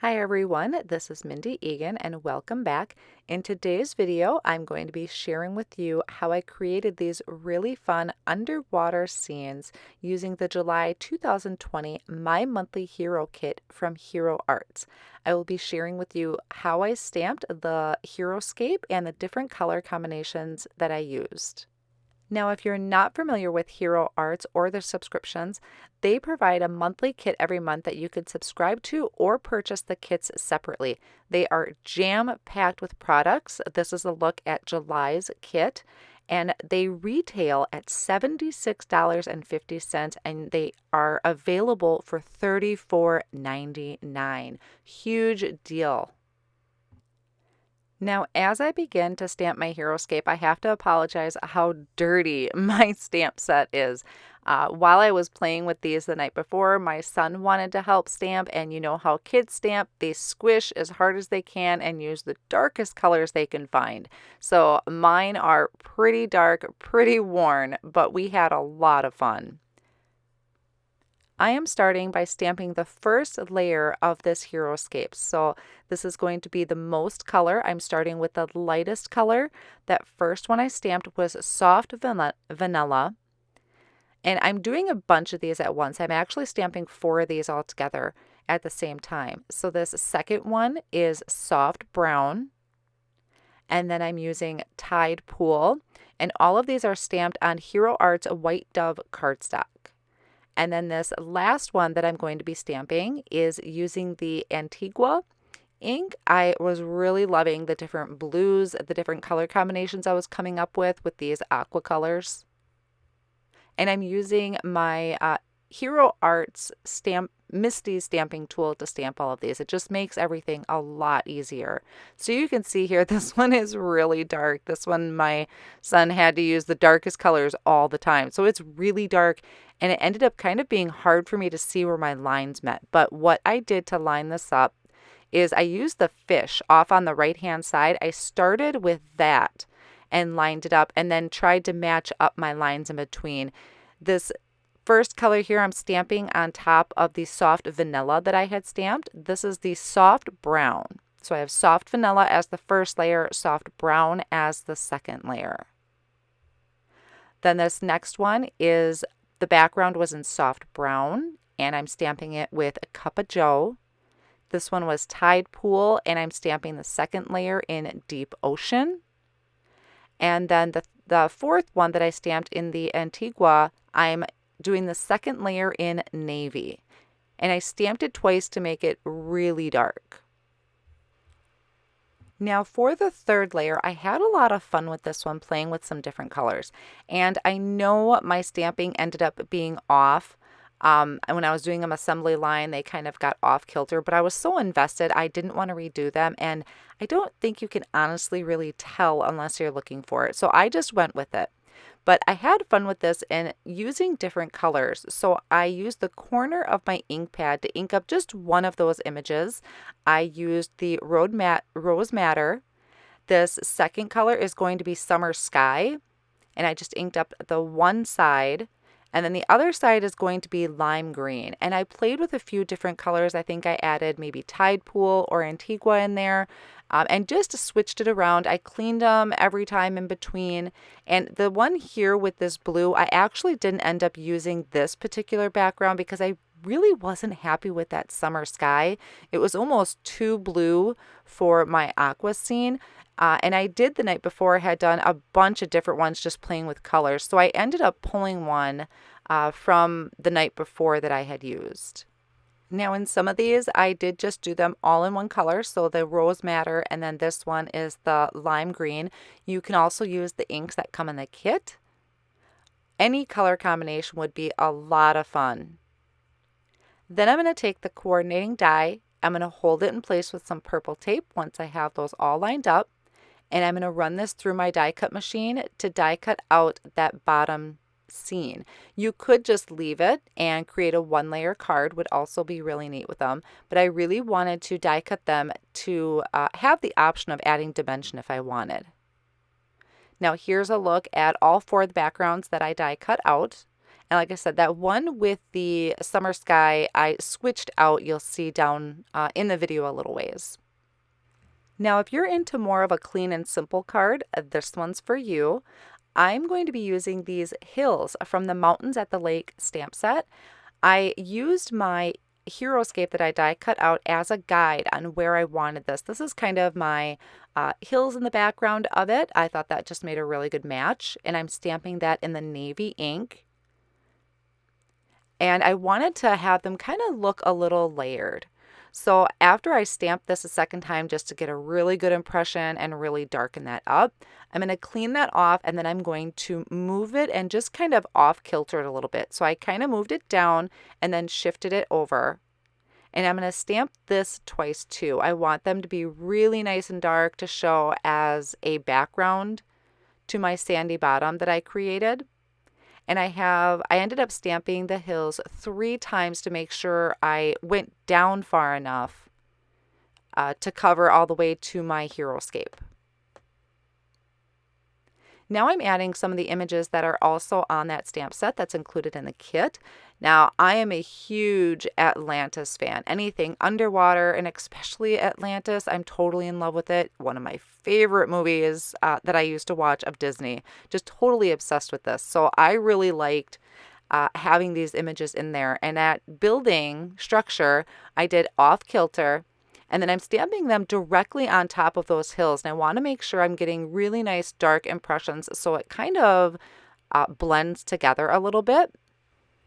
Hi everyone, this is Mindy Eggen and welcome back. In today's video, I'm going to be sharing with you how I created these really fun underwater scenes using the July 2020 My Monthly Hero Kit from Hero Arts. I will be sharing with you how I stamped the heroscape and the different color combinations that I used. Now, if you're not familiar with Hero Arts or their subscriptions, they provide a monthly kit every month that you could subscribe to or purchase the kits separately. They are jam-packed with products. This is a look at July's kit, and they retail at $76.50, and they are available for $34.99. Huge deal. Now, as I begin to stamp my heroscape, I have to apologize how dirty my stamp set is. While I was playing with these the night before, my son wanted to help stamp, and you know how kids stamp, they squish as hard as they can and use the darkest colors they can find. So mine are pretty dark, pretty worn, but we had a lot of fun. I am starting by stamping the first layer of this heroscape. So this is going to be the most color. I'm starting with the lightest color. That first one I stamped was soft vanilla. And I'm doing a bunch of these at once. I'm actually stamping 4 of these all together at the same time. So this second one is soft brown. And then I'm using Tide Pool. And all of these are stamped on Hero Arts White Dove cardstock. And then this last one that I'm going to be stamping is using the Antigua ink. I was really loving the different blues, the different color combinations I was coming up with these aqua colors. And I'm using my Hero Arts MISTI stamping tool to stamp all of these. It just makes everything a lot easier. So you can see here, this one is really dark. This one, my son had to use the darkest colors all the time. So it's really dark, and it ended up kind of being hard for me to see where my lines met. But what I did to line this up is I used the fish off on the right-hand side. I started with that and lined it up and then tried to match up my lines in between. This first color here I'm stamping on top of the soft vanilla that I had stamped. This is the soft brown. So I have soft vanilla as the first layer, soft brown as the second layer. Then this next one is, the background was in soft brown, and I'm stamping it with a Cup of Joe. This one was Tide Pool, and I'm stamping the second layer in Deep Ocean. And then the fourth one that I stamped in the Antigua, I'm doing the second layer in Navy. And I stamped it twice to make it really dark. Now for the third layer, I had a lot of fun with this one, playing with some different colors. And I know my stamping ended up being off. And when I was doing them assembly line, they kind of got off kilter, but I was so invested, I didn't want to redo them. And I don't think you can honestly really tell unless you're looking for it. So I just went with it. But I had fun with this and using different colors. So I used the corner of my ink pad to ink up just one of those images. I used the Rose Madder. This second color is going to be Summer Sky. And I just inked up the one side. And then the other side is going to be Lime Green. And I played with a few different colors. I think I added maybe Tide Pool or Antigua in there. And just switched it around. I cleaned them every time in between. And the one here with this blue, I actually didn't end up using this particular background because I really wasn't happy with that summer sky. It was almost too blue for my aqua scene. And I did the night before, had done a bunch of different ones just playing with colors. So I ended up pulling one from the night before that I had used. Now in some of these, I did just do them all in one color. So the Rose Madder, and then this one is the Lime Green. You can also use the inks that come in the kit. Any color combination would be a lot of fun. Then I'm going to take the coordinating die. I'm going to hold it in place with some purple tape once I have those all lined up. And I'm going to run this through my die cut machine to die cut out that bottom scene. You could just leave it and create a 1-layer card, would also be really neat with them, but I really wanted to die cut them to have the option of adding dimension if I wanted. Now here's a look at all 4 of the backgrounds that I die cut out, And like I said, that one with the summer sky, I switched out. You'll see down in the video a little ways. Now, if you're into more of a clean and simple card, this one's for you. I'm going to be using these hills from the Mountains at the Lake stamp set. I used my heroscape that I die cut out as a guide on where I wanted this. This is kind of my hills in the background of it. I thought that just made a really good match, and I'm stamping that in the navy ink. And I wanted to have them kind of look a little layered. So after I stamp this a second time just to get a really good impression and really darken that up, I'm going to clean that off, and then I'm going to move it and just kind of off kilter it a little bit. So I kind of moved it down and then shifted it over. And I'm going to stamp this twice too. I want them to be really nice and dark to show as a background to my sandy bottom that I created. And I ended up stamping the hills 3 times to make sure I went down far enough to cover all the way to my heroscape. Now I'm adding some of the images that are also on that stamp set that's included in the kit. Now, I am a huge Atlantis fan. Anything underwater, and especially Atlantis, I'm totally in love with it. One of my favorite movies that I used to watch of Disney. Just totally obsessed with this. So I really liked having these images in there. And that building structure, I did off kilter. And then I'm stamping them directly on top of those hills. And I want to make sure I'm getting really nice dark impressions so it kind of blends together a little bit.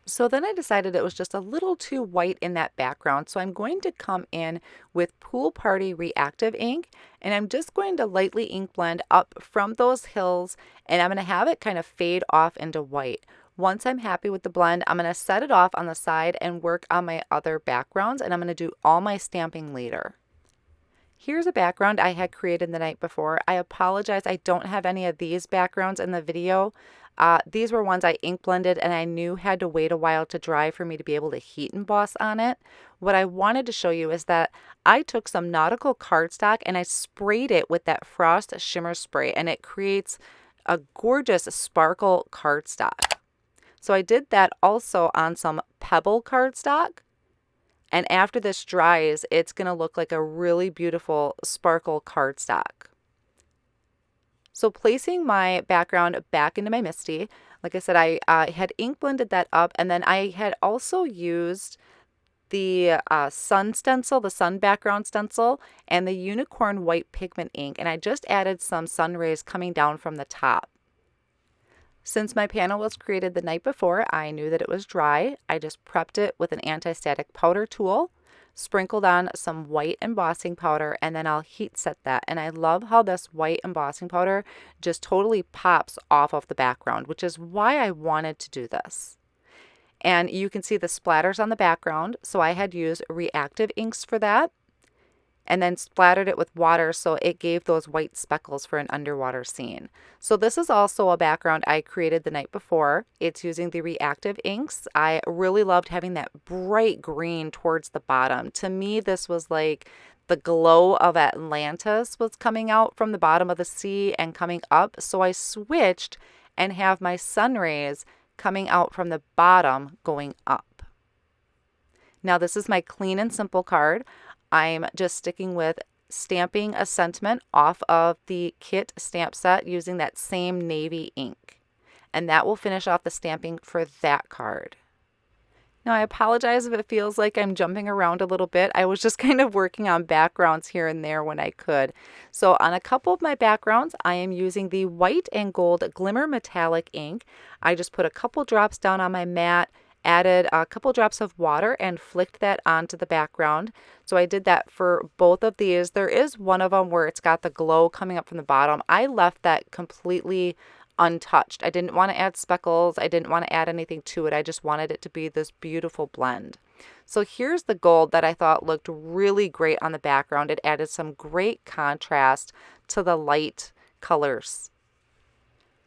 So then I decided it was just a little too white in that background. So I'm going to come in with Pool Party Reactive ink, and I'm just going to lightly ink blend up from those hills, and I'm going to have it kind of fade off into white. Once I'm happy with the blend, I'm going to set it off on the side and work on my other backgrounds, and I'm going to do all my stamping later. Here's a background I had created the night before. I apologize, I don't have any of these backgrounds in the video. These were ones I ink blended and I knew had to wait a while to dry for me to be able to heat emboss on it. What I wanted to show you is that I took some Nautical cardstock and I sprayed it with that Frost Shimmer spray, and it creates a gorgeous sparkle cardstock. So I did that also on some Pebble cardstock. And after this dries, it's going to look like a really beautiful sparkle cardstock. So placing my background back into my MISTI, like I said, I had ink blended that up, and then I had also used the sun stencil, the sun background stencil, and the unicorn white pigment ink, and I just added some sun rays coming down from the top. Since my panel was created the night before, I knew that it was dry. I just prepped it with an anti-static powder tool, sprinkled on some white embossing powder, and then I'll heat set that. And I love how this white embossing powder just totally pops off of the background, which is why I wanted to do this. And you can see the splatters on the background, so I had used reactive inks for that, and then splattered it with water so it gave those white speckles for an underwater scene. So this is also a background I created the night before. It's using the reactive inks. I really loved having that bright green towards the bottom. To me, this was like the glow of Atlantis was coming out from the bottom of the sea and coming up. So I switched and have my sun rays coming out from the bottom going up. Now this is my clean and simple card. I'm just sticking with stamping a sentiment off of the kit stamp set using that same navy ink. And that will finish off the stamping for that card. Now I apologize if it feels like I'm jumping around a little bit. I was just kind of working on backgrounds here and there when I could. So on a couple of my backgrounds, I am using the white and gold glimmer metallic ink. I just put a couple drops down on my mat, added a couple drops of water, and flicked that onto the background. So I did that for both of these. There is one of them where it's got the glow coming up from the bottom. I left that completely untouched. I didn't want to add speckles. I didn't want to add anything to it. I just wanted it to be this beautiful blend. So here's the gold that I thought looked really great on the background. It added some great contrast to the light colors.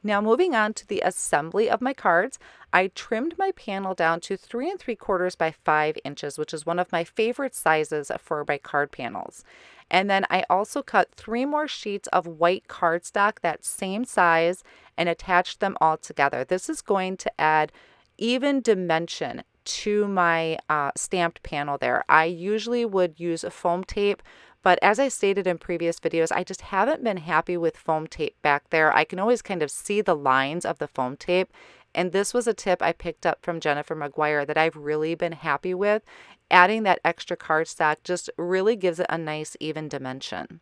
Now moving on to the assembly of my cards, I trimmed my panel down to 3 3/4 by 5 inches, which is one of my favorite sizes for my card panels. And then I also cut 3 more sheets of white cardstock that same size and attached them all together. This is going to add even dimension to my stamped panel there. I usually would use a foam tape, but as I stated in previous videos, I just haven't been happy with foam tape back there. I can always kind of see the lines of the foam tape. And this was a tip I picked up from Jennifer McGuire that I've really been happy with. Adding that extra cardstock just really gives it a nice even dimension.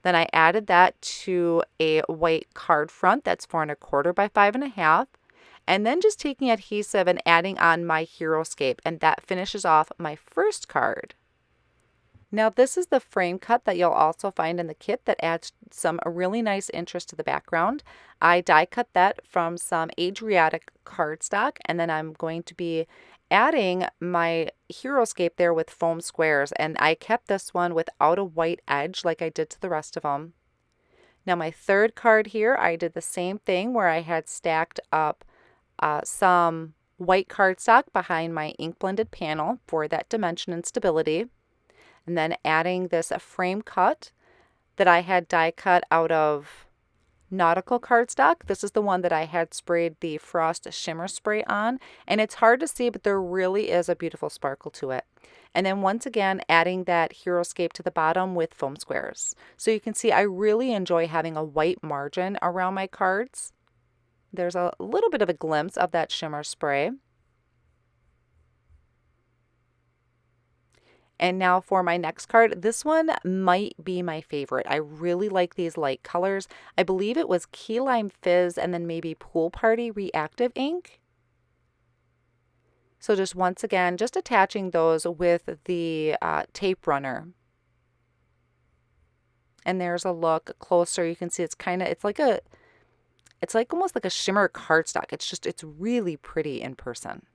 Then I added that to a white card front that's 4 1/4 by 5 1/2. And then just taking adhesive and adding on my heroscape, and that finishes off my first card. Now this is the frame cut that you'll also find in the kit that adds some really nice interest to the background. I die cut that from some Adriatic cardstock, and then I'm going to be adding my heroscape there with foam squares, and I kept this one without a white edge like I did to the rest of them. Now my third card here, I did the same thing where I had stacked up some white cardstock behind my ink blended panel for that dimension and stability. And then adding this frame cut that I had die cut out of Nautical cardstock. This is the one that I had sprayed the Frost Shimmer spray on. And it's hard to see, but there really is a beautiful sparkle to it. And then once again, adding that heroscape to the bottom with foam squares. So you can see I really enjoy having a white margin around my cards. There's a little bit of a glimpse of that shimmer spray. And now for my next card, this one might be my favorite. I really like these light colors. I believe it was Key Lime Fizz and then maybe Pool Party Reactive ink. So just once again, just attaching those with the tape runner. And there's a look closer. You can see it's like almost like a shimmer cardstock. It's really pretty in person.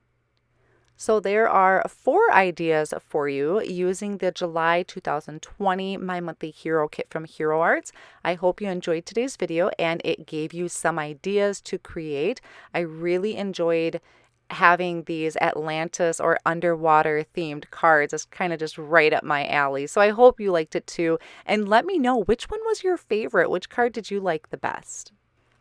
So there are 4 ideas for you using the July 2020 My Monthly Hero Kit from Hero Arts. I hope you enjoyed today's video and it gave you some ideas to create. I really enjoyed having these Atlantis or underwater themed cards. It's kind of just right up my alley. So I hope you liked it too. And let me know, which one was your favorite? Which card did you like the best?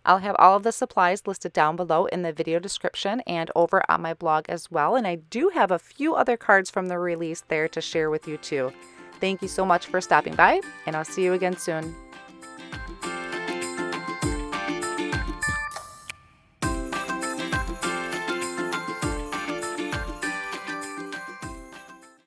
I'll have all of the supplies listed down below in the video description and over on my blog as well. And I do have a few other cards from the release there to share with you too. Thank you so much for stopping by, and I'll see you again soon.